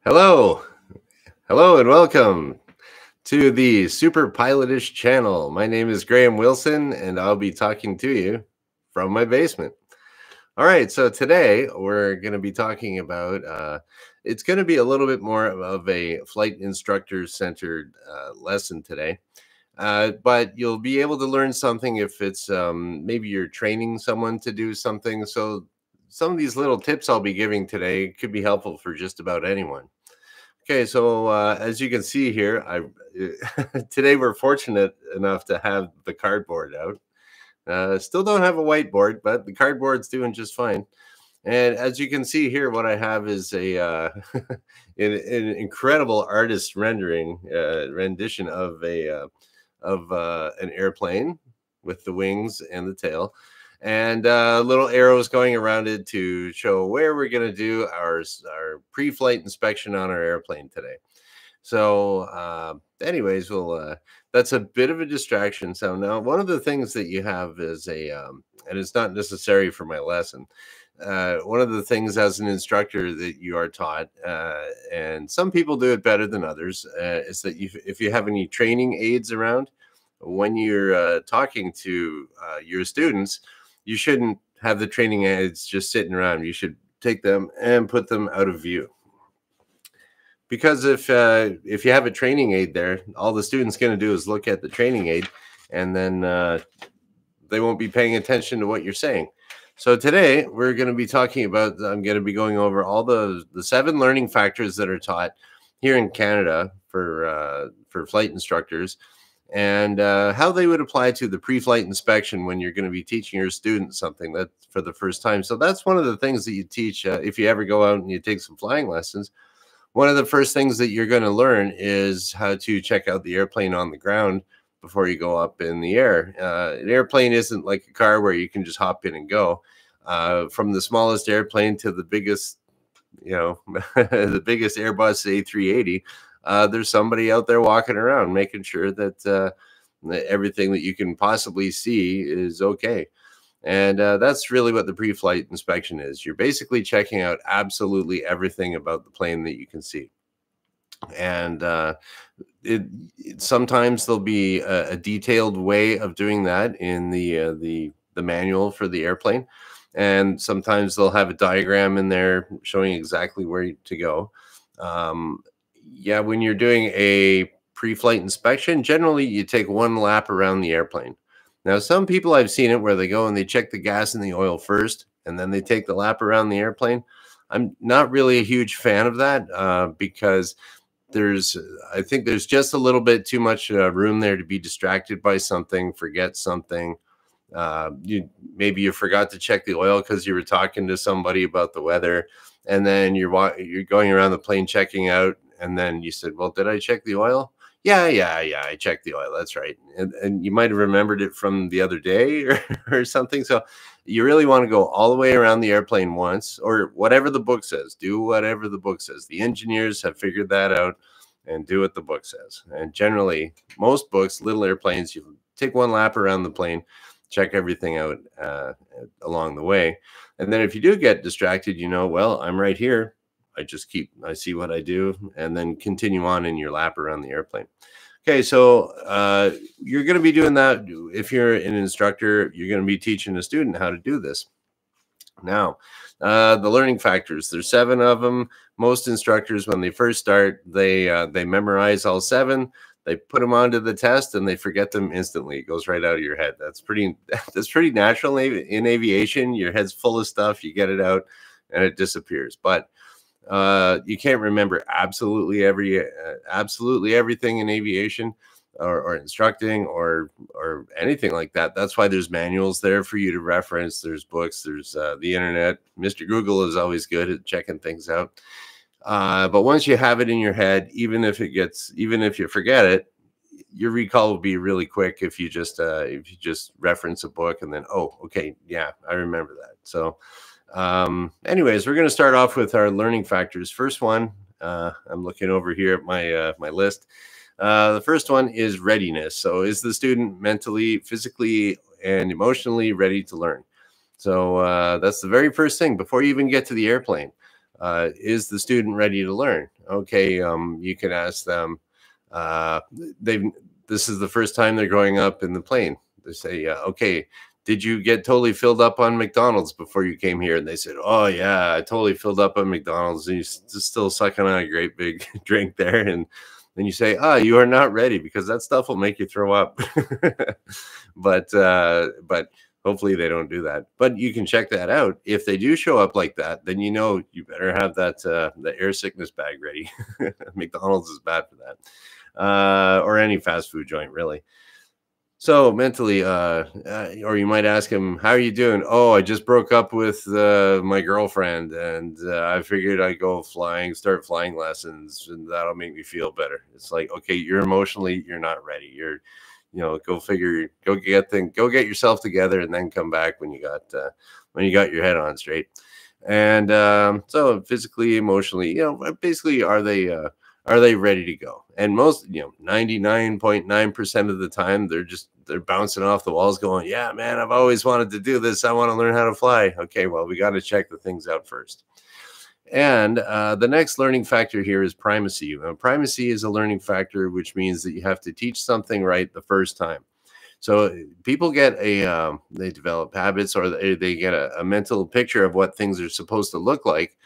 Hello, hello, and welcome to the Superpilotish channel. My name is Graham Wilson, and I'll be talking to you from my basement. All right, so today we're going to be talking about it's going to be a little bit more of a flight instructor centered lesson today. But you'll be able to learn something if it's maybe you're training someone to do something. So, some of these little tips I'll be giving today could be helpful for just about anyone. Okay, so as you can see here, I today we're fortunate enough to have the cardboard out. Still don't have a whiteboard, but the cardboard's doing just fine. And as you can see here, what I have is a an incredible artist rendition of an airplane with the wings and the tail, and little arrows going around it to show where we're going to do our pre-flight inspection on our airplane today. So, anyways, that's a bit of a distraction. So now, one of the things that you have is and it's not necessary for my lesson. One of the things as an instructor that you are taught, and some people do it better than others, is that if you have any training aids around when you're talking to your students, you shouldn't have the training aids just sitting around. You should take them and put them out of view. Because if you have a training aid there, all the student's going to do is look at the training aid, and then they won't be paying attention to what you're saying. So today we're going to be talking about, I'm going to be going over all the 7 learning factors that are taught here in Canada for flight instructors, and how they would apply to the pre-flight inspection when you're going to be teaching your students something that for the first time. So that's one of the things that you teach if you ever go out and you take some flying lessons. One of the first things that you're going to learn is how to check out the airplane on the ground before you go up in the air. An airplane isn't like a car where you can just hop in and go. From the smallest airplane to the biggest, the biggest Airbus A380, there's somebody out there walking around making sure that everything that you can possibly see is okay. And that's really what the pre-flight inspection is. You're basically checking out absolutely everything about the plane that you can see. And sometimes there'll be a detailed way of doing that in the manual for the airplane. And sometimes they'll have a diagram in there showing exactly where to go. When you're doing a pre-flight inspection, generally you take one lap around the airplane. Now, some people, I've seen it where they go and they check the gas and the oil first, and then they take the lap around the airplane. I'm not really a huge fan of that because I think there's just a little bit too much room there to be distracted by something, forget something. Maybe you forgot to check the oil because you were talking to somebody about the weather, and then you're going around the plane checking out, and then you said, well, did I check the oil? Yeah, I checked the oil. That's right. And you might have remembered it from the other day or something. So you really want to go all the way around the airplane once, or whatever the book says. Do whatever the book says. The engineers have figured that out, and do what the book says. And generally, most books, little airplanes, you take one lap around the plane, check everything out along the way. And then if you do get distracted, well, I'm right here. I see what I do, and then continue on in your lap around the airplane. Okay, so you're going to be doing that. If you're an instructor, you're going to be teaching a student how to do this. Now, the learning factors, there's 7 of them. Most instructors, when they first start, they memorize all 7. They put them onto the test and they forget them instantly. It goes right out of your head. That's pretty natural in aviation. Your head's full of stuff. You get it out and it disappears. But you can't remember absolutely everything in aviation or instructing or anything like that. That's why there's manuals there for you to reference. There's books. There's the internet. Mr. Google is always good at checking things out. But once you have it in your head, even if you forget it, your recall will be really quick if you just reference a book and then, oh, okay, yeah, I remember that. So anyways, we're going to start off with our learning factors. First one, I'm looking over here at my list. The first one is readiness. So is the student mentally, physically, and emotionally ready to learn? So that's the very first thing before you even get to the airplane. Is the student ready to learn? Okay, you can ask them. Uh, this is the first time they're going up in the plane. They say, okay, did you get totally filled up on McDonald's before you came here? And they said, oh yeah, I totally filled up on McDonald's. And you're still sucking on a great big drink there. And then you say, you are not ready, because that stuff will make you throw up. but hopefully they don't do that. But you can check that out. If they do show up like that, then you know you better have that the air sickness bag ready. McDonald's is bad for that, or any fast food joint, really. So mentally, or you might ask him, how are you doing? Oh, I just broke up with my girlfriend, and I figured I'd go start flying lessons, and that'll make me feel better. It's like, okay, you're not ready. Go get yourself together, and then come back when you got your head on straight. And so physically, emotionally, basically, are they ready to go? And most, 99.9% of the time, they're bouncing off the walls going, yeah, man, I've always wanted to do this. I want to learn how to fly. Okay, well, we got to check the things out first. And the next learning factor here is primacy. Primacy is a learning factor, which means that you have to teach something right the first time. So people get they develop habits, or they get a mental picture of what things are supposed to look like.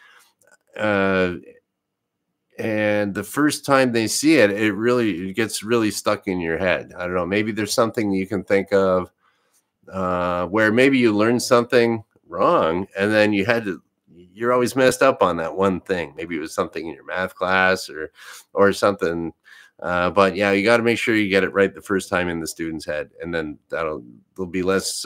And the first time they see it, it gets really stuck in your head. I don't know, maybe there's something you can think of where maybe you learned something wrong, and then you're always messed up on that one thing. Maybe it was something in your math class or something. But yeah, you got to make sure you get it right the first time in the student's head, and then there'll be less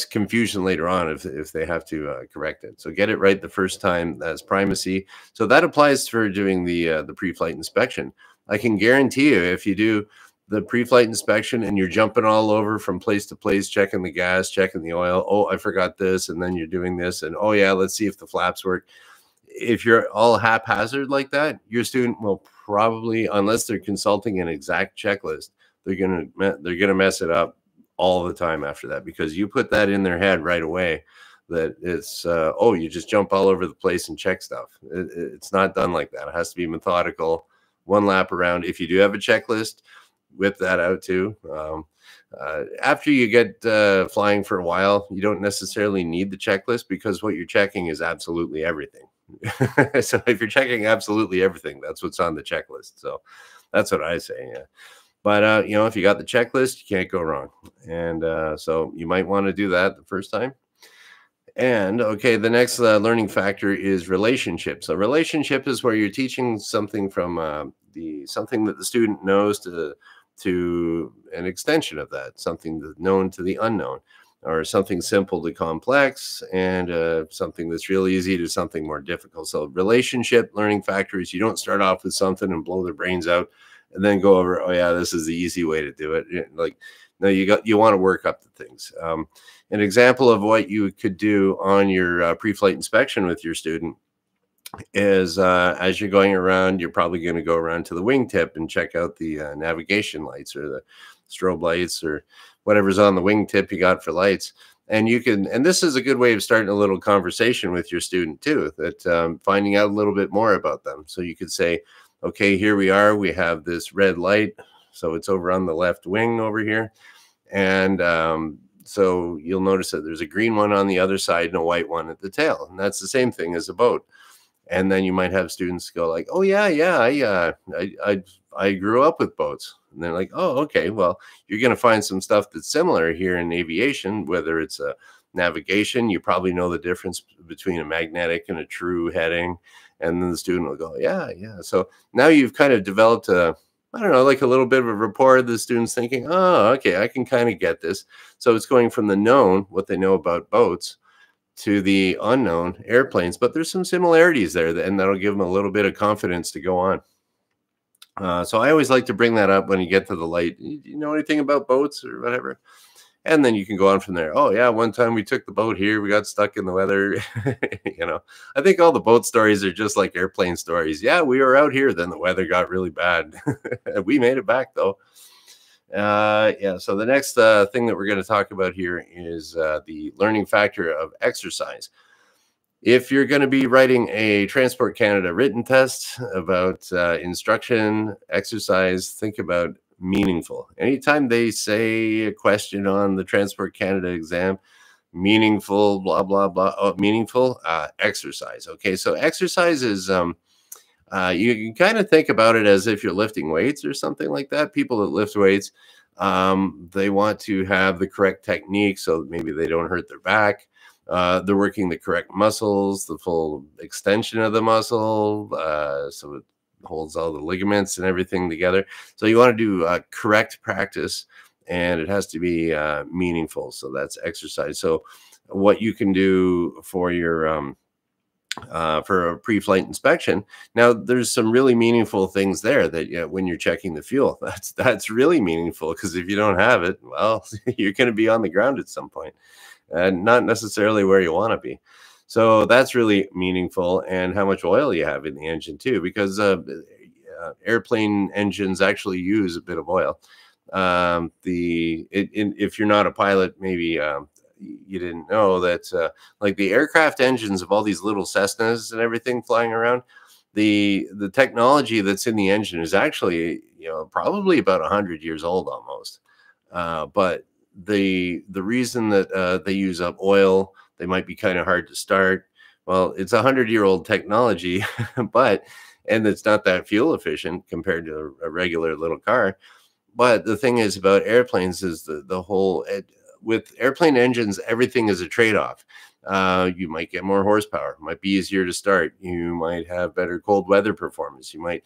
confusion later on if they have to correct it. So get it right the first time. That's primacy. So that applies for doing the pre-flight inspection. I can guarantee you, if you do the pre-flight inspection and you're jumping all over from place to place, checking the gas, checking the oil. Oh, I forgot this. And then you're doing this. And oh yeah, let's see if the flaps work. If you're all haphazard like that, your student will probably, unless they're consulting an exact checklist, they're gonna mess it up all the time after that, because you put that in their head right away that it's you just jump all over the place and check stuff. It's not done like that. It has to be methodical, one lap around. If you do have a checklist, whip that out too. After you get flying for a while, you don't necessarily need the checklist, because what you're checking is absolutely everything. So if you're checking absolutely everything, that's what's on the checklist. So that's what I say. Yeah. But if you got the checklist, you can't go wrong. And so you might want to do that the first time. And okay, the next learning factor is relationship. So relationship is where you're teaching something from something that the student knows to an extension of that, something that's known to the unknown, or something simple to complex, and something that's real easy to something more difficult. So relationship learning factors, you don't start off with something and blow their brains out and then go over, oh yeah, this is the easy way to do it. Like, no, you want to work up the things. An example of what you could do on your pre-flight inspection with your student is as you're going around, you're probably going to go around to the wingtip and check out the navigation lights, or the strobe lights, or whatever's on the wingtip you got for lights. And this is a good way of starting a little conversation with your student too, that finding out a little bit more about them. So you could say, okay, here we are, we have this red light, so it's over on the left wing over here. And so you'll notice that there's a green one on the other side and a white one at the tail. And that's the same thing as a boat. And then you might have students go like, oh yeah, I grew up with boats. And they're like, oh, okay, well, you're going to find some stuff that's similar here in aviation, whether it's a navigation. You probably know the difference between a magnetic and a true heading. And then the student will go, yeah. So now you've kind of developed like a little bit of a rapport. The student's thinking, oh, okay, I can kind of get this. So it's going from the known, what they know about boats, to the unknown, airplanes. But there's some similarities there, and that'll give them a little bit of confidence to go on. So I always like to bring that up when you get to the light. You know anything about boats or whatever? And then you can go on from there. Oh yeah, one time we took the boat here, we got stuck in the weather. I think all the boat stories are just like airplane stories. Yeah, we were out here, then the weather got really bad. We made it back though. So the next thing that we're going to talk about here is the learning factor of exercise. If you're going to be writing a Transport Canada written test about instruction, exercise, think about meaningful. Anytime they say a question on the Transport Canada exam, meaningful, blah, blah, blah, meaningful, exercise. Okay, so exercise is, you can kind of think about it as if you're lifting weights or something like that. People that lift weights, they want to have the correct technique so maybe they don't hurt their back. They're working the correct muscles, the full extension of the muscle, so it holds all the ligaments and everything together. So you want to do correct practice, and it has to be meaningful. So that's exercise. So what you can do for your for a pre-flight inspection. Now, there's some really meaningful things there that when you're checking the fuel, that's really meaningful, because if you don't have it, well, you're going to be on the ground at some point, and not necessarily where you want to be. So that's really meaningful, and how much oil you have in the engine too, because airplane engines actually use a bit of oil. If you're not a pilot, maybe you didn't know that like the aircraft engines of all these little Cessnas and everything flying around, the technology that's in the engine is actually probably about 100 years old almost. But the reason that they use up oil, they might be kind of hard to start. Well, it's 100-year-old technology, and it's not that fuel efficient compared to a regular little car. But the thing is about airplanes is the whole with airplane engines, everything is a trade-off. You might get more horsepower, might be easier to start. You might have better cold weather performance. You might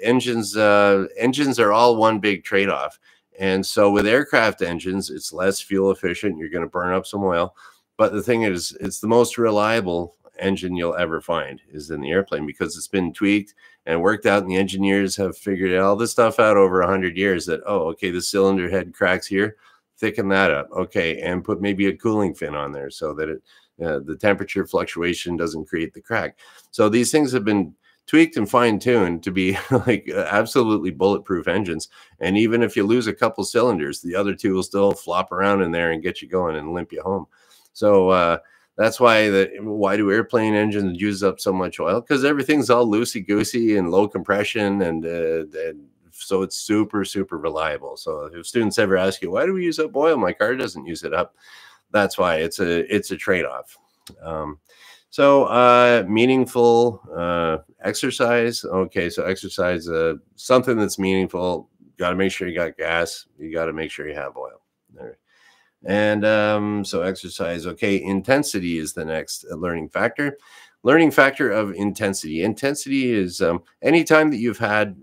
engines are all one big trade-off. And so with aircraft engines, it's less fuel efficient. You're going to burn up some oil. But the thing is, it's the most reliable engine you'll ever find is in the airplane, because it's been tweaked and worked out, and the engineers have figured all this stuff out over 100 years that, oh, okay, the cylinder head cracks here, thicken that up, okay, and put maybe a cooling fin on there so that the temperature fluctuation doesn't create the crack. So these things have been tweaked and fine-tuned to be like absolutely bulletproof engines. And even if you lose a couple cylinders, the other two will still flop around in there and get you going and limp you home. So that's why do airplane engines use up so much oil? Because everything's all loosey-goosey and low compression, and so it's super, super reliable. So if students ever ask you, why do we use up oil? My car doesn't use it up. That's why it's a trade-off. So meaningful exercise. Okay, so exercise, something that's meaningful. Got to make sure you got gas. You got to make sure you have oil. There. And so exercise. Okay, intensity is the next learning factor. Learning factor of intensity. Intensity is anytime that you've had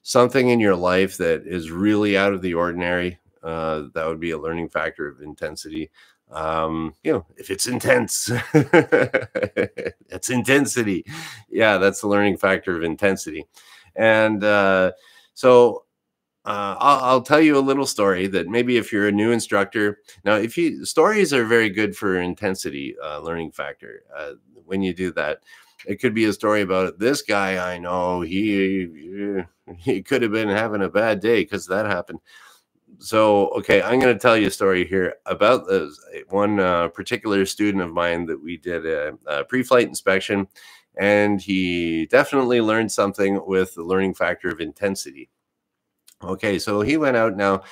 something in your life that is really out of the ordinary. That would be a learning factor of intensity. If it's intense, it's intensity. Yeah, that's the learning factor of intensity. And so I'll tell you a little story that maybe if you're a new instructor, now stories are very good for intensity learning factor. When you do that, it could be a story about this guy I know, he could have been having a bad day because that happened. So, okay, I'm going to tell you a story here about one particular student of mine that we did a pre-flight inspection, and he definitely learned something with the learning factor of intensity. Okay, so he went out. Now,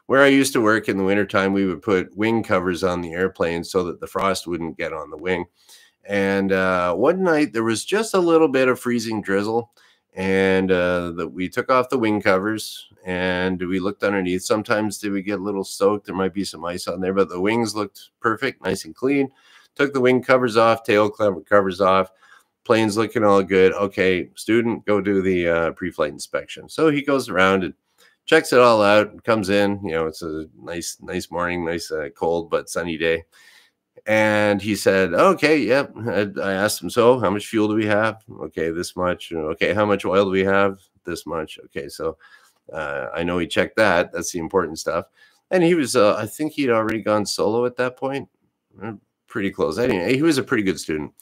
where I used to work in the wintertime, we would put wing covers on the airplane so that the frost wouldn't get on the wing. And one night there was just a little bit of freezing drizzle, and we took off the wing covers and we looked underneath. Sometimes we get a little soaked. There might be some ice on there, but the wings looked perfect, nice and clean. Took the wing covers off, tail covers off, plane's looking all good. Okay, student, go do the pre-flight inspection. So he goes around and checks it all out, comes in. It's a nice morning, nice cold but sunny day. And he said, okay, yep. I asked him, so how much fuel do we have? Okay, this much. Okay, how much oil do we have? This much. Okay, so I know he checked that. That's the important stuff. And he was, I think he'd already gone solo at that point. Pretty close. Anyway, he was a pretty good student.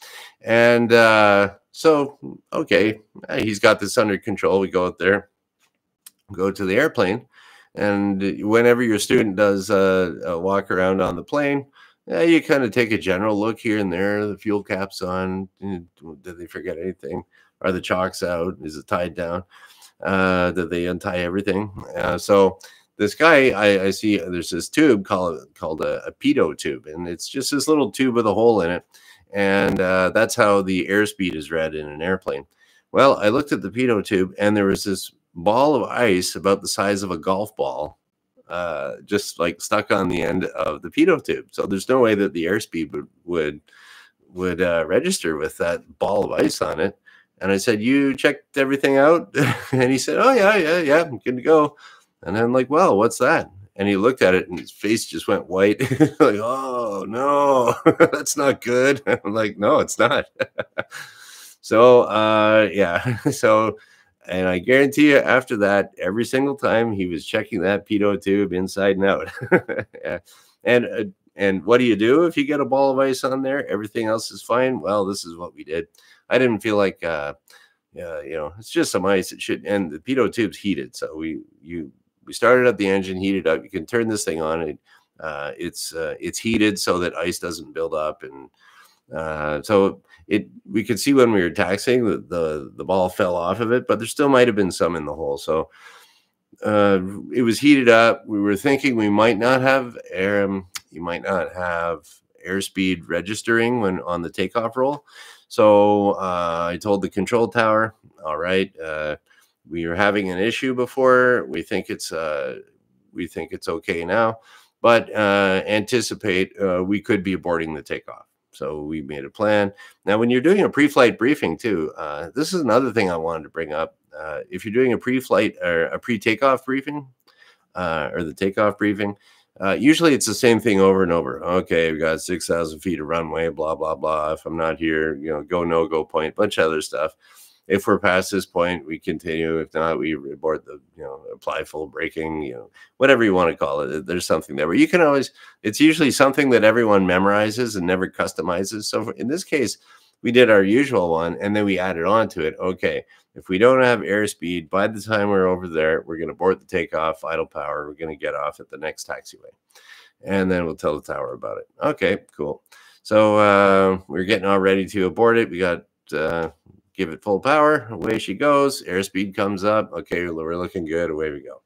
And so, okay, he's got this under control. We go out there, go to the airplane. And whenever your student does a walk around on the plane, Yeah, you kind of take a general look here and there. The fuel cap's on. Did they forget anything? Are the chocks out? Is it tied down? Did they untie everything? So this guy, I see there's this tube called a Pitot tube, and it's just this little tube with a hole in it, and that's how the airspeed is read in an airplane. Well, I looked at the Pitot tube, and there was this ball of ice about the size of a golf ball, just like stuck on the end of the Pitot tube. So there's no way that the airspeed would register with that ball of ice on it. And I said, "You checked everything out?" And he said, "Oh yeah, I'm good to go." And I'm like, "Well, what's that?" And he looked at it, and his face just went white. Like, "Oh no, that's not good." I'm like, "No, it's not." So yeah, so, and I guarantee you, after that, every single time he was checking that Pitot tube inside and out. Yeah. And what do you do if you get a ball of ice on there? Everything else is fine. Well, this is what we did. I didn't feel like, yeah, it's just some ice. It should, and the Pitot tube's heated, so we started up the engine, heated up. You can turn this thing on. It's heated so that ice doesn't build up, and so we could see when we were taxiing that the ball fell off of it, but there still might have been some in the hole. So it was heated up. We were thinking we might not have air. You might not have airspeed registering when on the takeoff roll. So I told the control tower, all right, we were having an issue before. We think it's okay now, but anticipate we could be aborting the takeoff. So we made a plan. Now, when you're doing a pre-flight briefing too, this is another thing I wanted to bring up. If you're doing a pre-flight or a pre-takeoff briefing, or the takeoff briefing, usually it's the same thing over and over. Okay, we got 6,000 feet of runway, blah, blah, blah. If I'm not here, go, no go point, bunch of other stuff. If we're past this point, we continue. If not, we abort the, apply full braking, whatever you want to call it. There's something there. But you can always, it's usually something that everyone memorizes and never customizes. So in this case, we did our usual one, and then we added on to it. Okay, if we don't have airspeed, by the time we're over there, we're going to abort the takeoff, idle power. We're going to get off at the next taxiway. And then we'll tell the tower about it. Okay, cool. So we're getting all ready to abort it. We got... give it full power, away she goes, airspeed comes up, okay, we're looking good, away we go.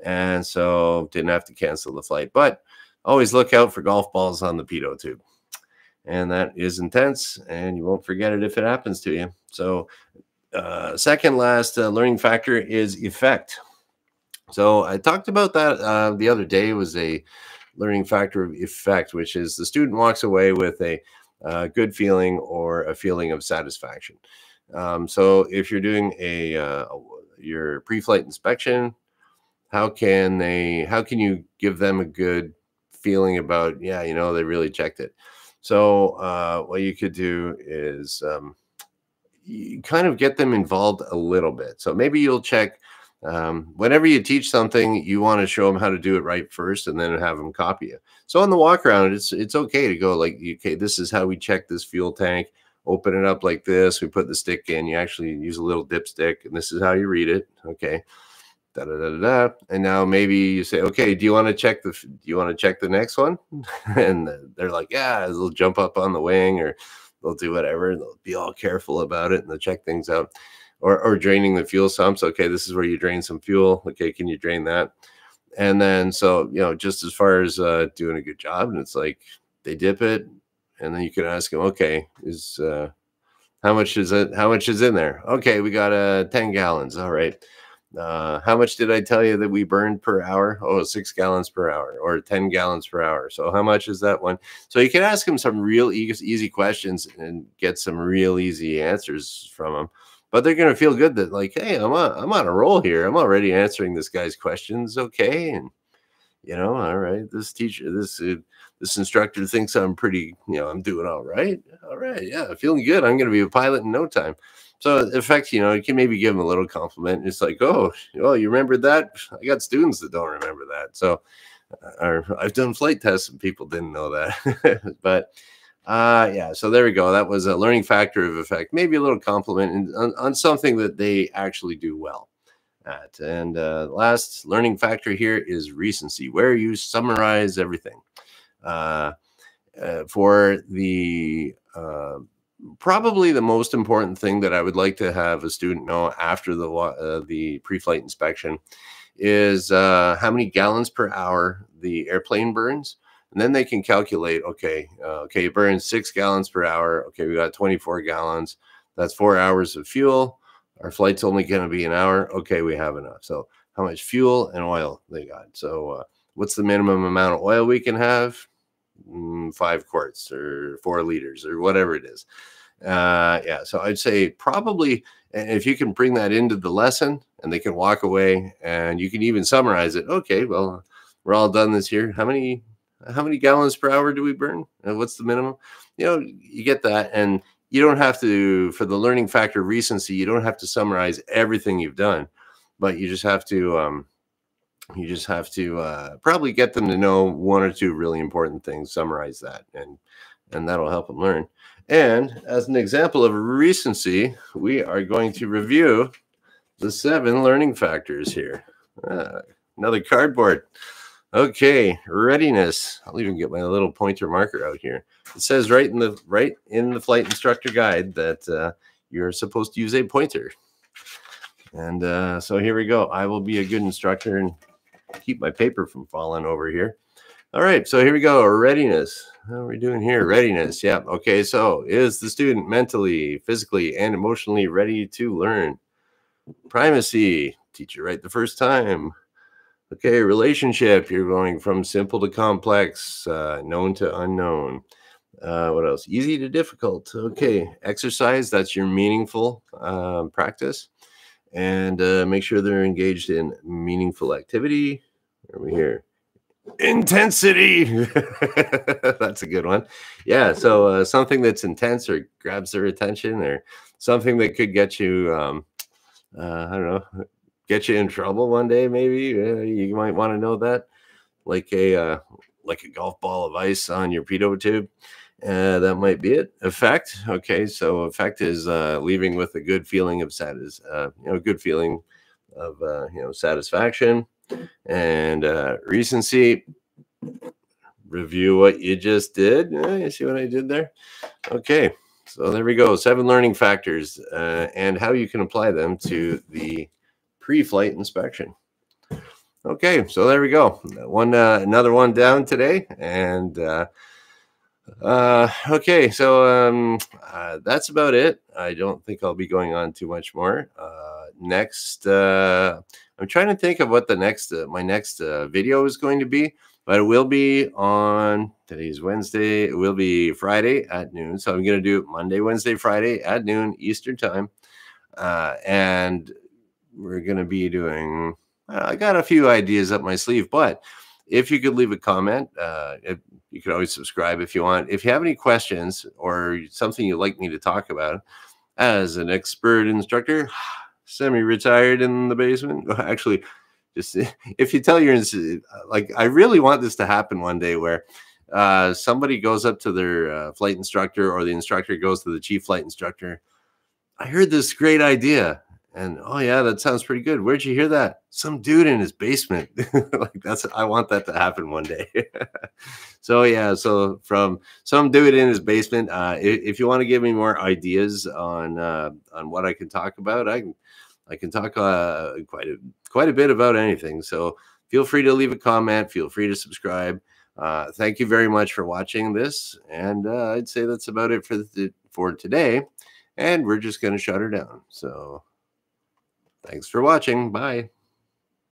And so didn't have to cancel the flight, but always look out for golf balls on the Pitot tube. And that is intense, and you won't forget it if it happens to you. So second last learning factor is effect. So I talked about that the other day. Was a learning factor of effect, which is the student walks away with a good feeling or a feeling of satisfaction. So if you're doing your pre-flight inspection, how can you give them a good feeling about, yeah, they really checked it. So what you could do is you kind of get them involved a little bit. So maybe you'll check whenever you teach something, you want to show them how to do it right first, and then have them copy it. So on the walk around, it's okay to go like, okay, this is how we check this fuel tank. Open it up like this. We put the stick in. You actually use a little dipstick, and this is how you read it. Okay, da da da da. And now maybe you say, okay, do you want to check the next one? And they're like, yeah. They'll jump up on the wing, or they'll do whatever. They'll be all careful about it, and they'll check things out. Or draining the fuel sumps. Okay, this is where you drain some fuel. Okay, can you drain that? And then, so, just as far as doing a good job, and it's like they dip it, and then you can ask them, okay, how much is it? How much is in there? Okay, we got 10 gallons. All right. How much did I tell you that we burned per hour? Oh, 6 gallons per hour, or 10 gallons per hour. So how much is that one? So you can ask them some real easy questions and get some real easy answers from them. But they're going to feel good that, like, hey, I'm on a roll here. I'm already answering this guy's questions. Okay. And, all right, this instructor thinks I'm pretty, I'm doing all right. All right. Yeah. Feeling good. I'm going to be a pilot in no time. So in fact, you can maybe give them a little compliment. It's like, oh, you remembered that? I got students that don't remember that. So I've done flight tests and people didn't know that. But yeah, so there we go. That was a learning factor of effect, maybe a little compliment on something that they actually do well at. And last learning factor here is recency, where you summarize everything. for the probably the most important thing that I would like to have a student know after the pre-flight inspection is how many gallons per hour the airplane burns. And then they can calculate, okay, it burns 6 gallons per hour. Okay, we got 24 gallons. That's 4 hours of fuel. Our flight's only going to be an hour. Okay, we have enough. So how much fuel and oil they got. So what's the minimum amount of oil we can have? 5 quarts or 4 liters or whatever it is. Yeah, so I'd say probably, and if you can bring that into the lesson and they can walk away and you can even summarize it. Okay, well, we're all done this year. How many gallons per hour do we burn? And what's the minimum? You get that. And you don't have to, for the learning factor recency, you don't have to summarize everything you've done, but you just have to, probably get them to know 1 or 2 really important things, summarize that, and that'll help them learn. And as an example of recency, we are going to review the 7 learning factors here. Another cardboard. Okay, readiness. I'll even get my little pointer marker out here. It says right in the flight instructor guide that you're supposed to use a pointer. And so here we go. I will be a good instructor and keep my paper from falling over here. All right, so here we go. Readiness. How are we doing here? Readiness. Yeah. Okay, so is the student mentally, physically, and emotionally ready to learn? Primacy. Teach it right the first time. Okay, relationship. You're going from simple to complex, known to unknown. What else? Easy to difficult. Okay, exercise. That's your meaningful practice. And make sure they're engaged in meaningful activity. Where are we here? Intensity. That's a good one. Yeah, so something that's intense or grabs their attention, or something that could get you, I don't know, get you in trouble one day, maybe. You might want to know that. Like a golf ball of ice on your Pitot Tube. That might be it. Effect. Okay, so effect is leaving with a good feeling of satisfaction. And recency. Review what you just did. You see what I did there? Okay, so there we go. 7 learning factors and how you can apply them to the pre-flight inspection. Okay, so there we go. Another one down today. And okay, so that's about it. I don't think I'll be going on too much more. Next, I'm trying to think of what my next video is going to be, but it will be on, today's Wednesday, it will be Friday at noon. So I'm going to do it Monday, Wednesday, Friday at noon Eastern time. And we're going to be doing, I got a few ideas up my sleeve, but if you could leave a comment, you could always subscribe if you want. If you have any questions or something you'd like me to talk about as an expert instructor, semi-retired in the basement. Actually, just if you tell your, like, I really want this to happen one day where somebody goes up to their flight instructor, or the instructor goes to the chief flight instructor. I heard this great idea. And oh yeah, that sounds pretty good. Where'd you hear that? Some dude in his basement. Like I want that to happen one day. So yeah, so from some dude in his basement. If you want to give me more ideas on what I can talk about, I can talk quite a bit about anything. So feel free to leave a comment. Feel free to subscribe. Thank you very much for watching this, and I'd say that's about it for today. And we're just going to shut her down. So. Thanks for watching. Bye.